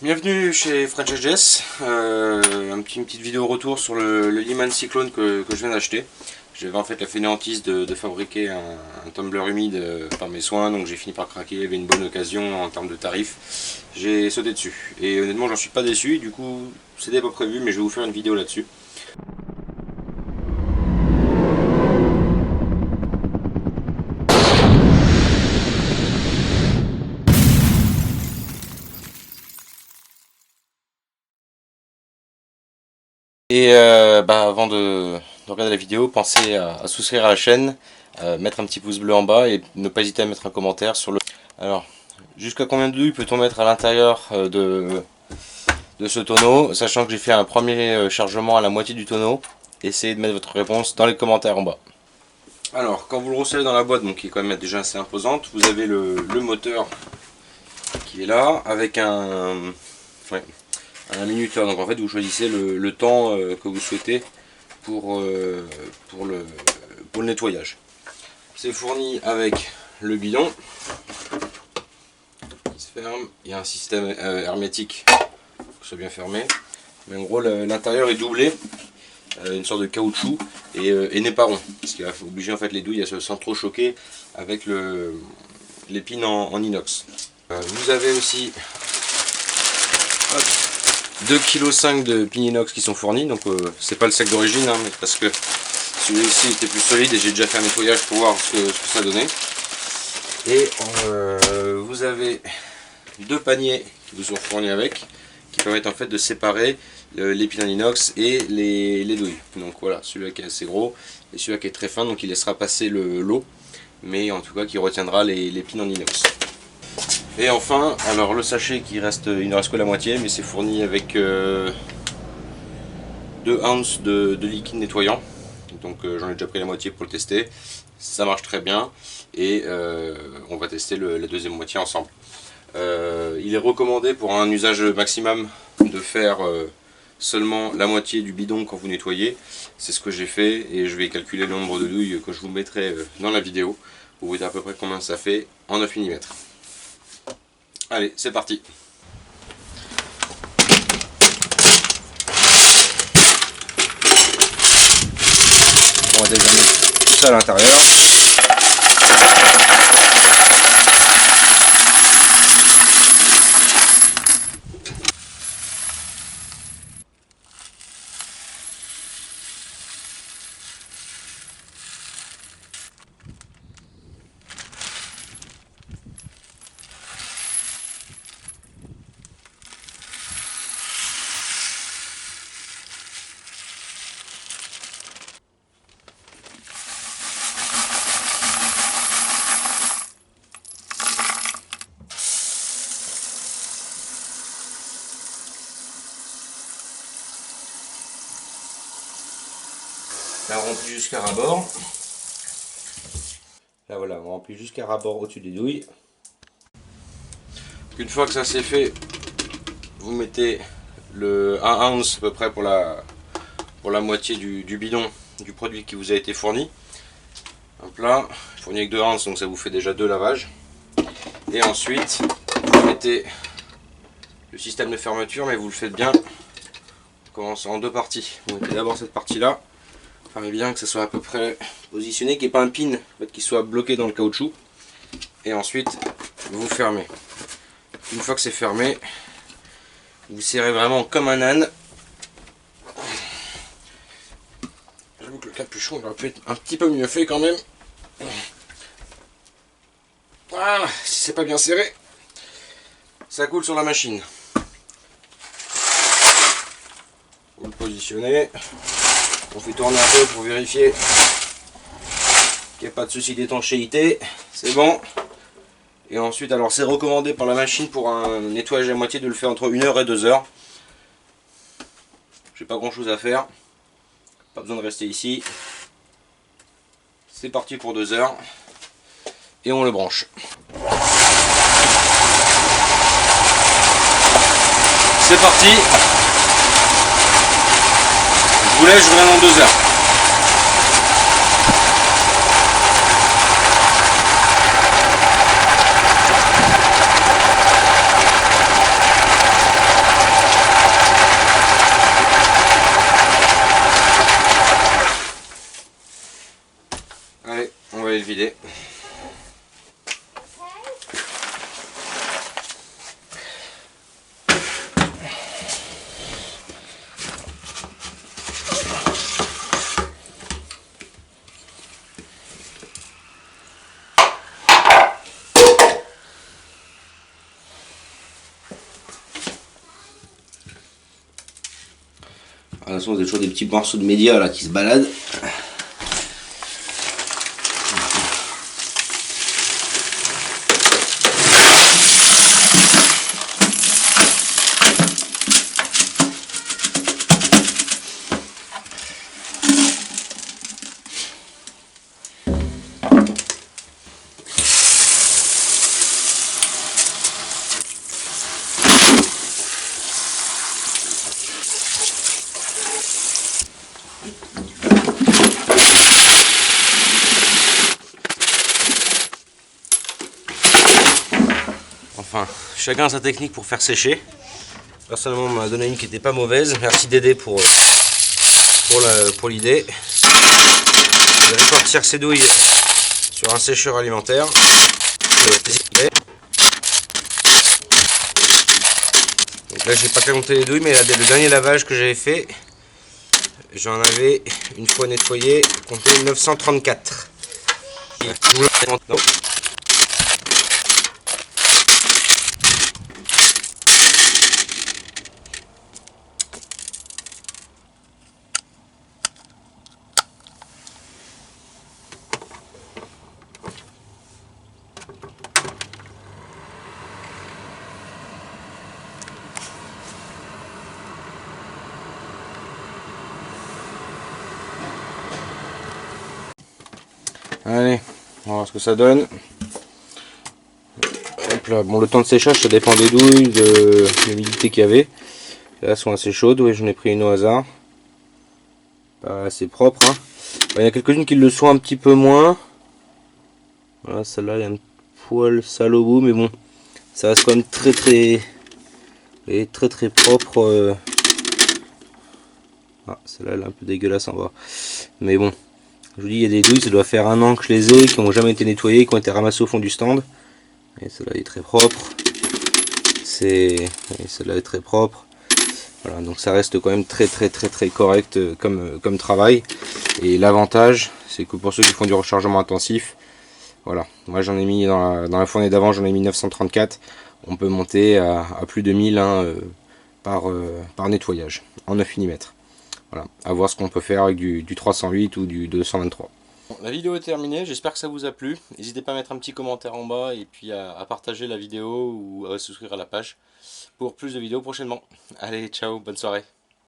Bienvenue chez French HDS, une petite vidéo retour sur le Leman Cyclone que je viens d'acheter. J'avais en fait la fainéantise de fabriquer un tumbler humide par mes soins, donc j'ai fini par craquer, il y avait une bonne occasion en termes de tarifs. J'ai sauté dessus et honnêtement j'en suis pas déçu, du coup c'était pas prévu mais je vais vous faire une vidéo là-dessus. Et avant de regarder la vidéo, pensez à souscrire à la chaîne, mettre un petit pouce bleu en bas et ne pas hésiter à mettre un commentaire sur le... Alors, jusqu'à combien de douilles peut-on mettre à l'intérieur de ce tonneau, sachant que j'ai fait un premier chargement à la moitié du tonneau. Essayez de mettre votre réponse dans les commentaires en bas. Alors, quand vous le recevez dans la boîte, donc qui est quand même déjà assez imposante, vous avez le moteur qui est là, avec un minuteur. Donc en fait vous choisissez le temps que vous souhaitez pour le nettoyage. C'est fourni avec le bidon qui se ferme. Il y a un système hermétique pour que ce soit bien fermé. Mais en gros l'intérieur est doublé, une sorte de caoutchouc et n'est pas rond. Ce qui va obliger en fait les douilles à se sentir trop choquer avec l'épine en inox. Vous avez aussi 2,5 kg de pin inox qui sont fournis, donc c'est pas le sac d'origine, hein, mais parce que celui-ci était plus solide et j'ai déjà fait un nettoyage pour voir ce que ça donnait. Et vous avez deux paniers qui vous sont fournis avec, qui permettent en fait de séparer les pins en inox et les douilles. Donc voilà, celui-là qui est assez gros et celui-là qui est très fin, donc il laissera passer l'eau, mais en tout cas qui retiendra les pins en inox. Et enfin, alors le sachet il ne reste que la moitié, mais c'est fourni avec 2 ounces de liquide nettoyant. Donc j'en ai déjà pris la moitié pour le tester. Ça marche très bien et on va tester la deuxième moitié ensemble. Il est recommandé pour un usage maximum de faire seulement la moitié du bidon quand vous nettoyez. C'est ce que j'ai fait et je vais calculer le nombre de douilles que je vous mettrai dans la vidéo. Vous voyez à peu près combien ça fait en 9 mm. Allez, c'est parti. On va déjà mettre tout ça à l'intérieur. Là on remplit jusqu'à ras-bord. Là voilà, on remplit jusqu'à ras-bord au-dessus des douilles. Une fois que ça c'est fait, vous mettez le 1 ounce à peu près pour la moitié du bidon du produit qui vous a été fourni. Hop là, fourni avec 2 ounces, donc ça vous fait déjà 2 lavages. Et ensuite, vous mettez le système de fermeture, mais vous le faites bien. On commence en deux parties. Vous mettez d'abord cette partie-là. Fermez bien que ça soit à peu près positionné, qu'il n'y ait pas un pin en fait, qui soit bloqué dans le caoutchouc. Et ensuite, vous fermez. Une fois que c'est fermé, vous serrez vraiment comme un âne. J'avoue que le capuchon aurait pu être un petit peu mieux fait quand même. Voilà, si c'est pas bien serré, ça coule sur la machine. Vous le positionnez. On fait tourner un peu pour vérifier qu'il n'y a pas de souci d'étanchéité. C'est bon. Et ensuite, alors c'est recommandé par la machine pour un nettoyage à moitié de le faire entre 1 heure et 2 heures. J'ai pas grand chose à faire. Pas besoin de rester ici. C'est parti pour 2 heures. Et on le branche. C'est parti. Je vous laisse, je reviens dans 2 heures. vider. De toute façon, vous avez toujours des petits morceaux de média là qui se baladent. Enfin, chacun sa technique pour faire sécher. Personnellement, on m'a donné une qui n'était pas mauvaise. Merci Dédé pour l'idée. Je vais répartir ces douilles sur un sécheur alimentaire. Donc là, j'ai pas compté les douilles, mais le dernier lavage que j'avais fait, j'en avais, une fois nettoyé, compté 934. Allez, on va voir ce que ça donne. Hop là. Bon, le temps de séchage, ça dépend des douilles, de l'humidité qu'il y avait. Là, elles sont assez chaudes, oui, j'en ai pris une au hasard. Pas assez propre. Hein. Il y en a quelques-unes qui le sont un petit peu moins. Voilà, celle-là, il y a un poil sale au bout, mais bon, ça reste quand même très propre. Ah, celle-là, elle est un peu dégueulasse en bas. Mais bon. Je vous dis, il y a des douilles, ça doit faire 1 an que je les ai, qui n'ont jamais été nettoyées, qui ont été ramassées au fond du stand. Et celle-là est très propre. Celle-là est très propre. Voilà, donc ça reste quand même très correct comme travail. Et l'avantage, c'est que pour ceux qui font du rechargement intensif, voilà, moi j'en ai mis dans la fournée d'avant, j'en ai mis 934. On peut monter à plus de 1000 par nettoyage en 9 mm. Voilà, à voir ce qu'on peut faire avec du 308 ou du 223. Bon, la vidéo est terminée, j'espère que ça vous a plu. N'hésitez pas à mettre un petit commentaire en bas et puis à partager la vidéo ou à souscrire à la page pour plus de vidéos prochainement. Allez, ciao, bonne soirée.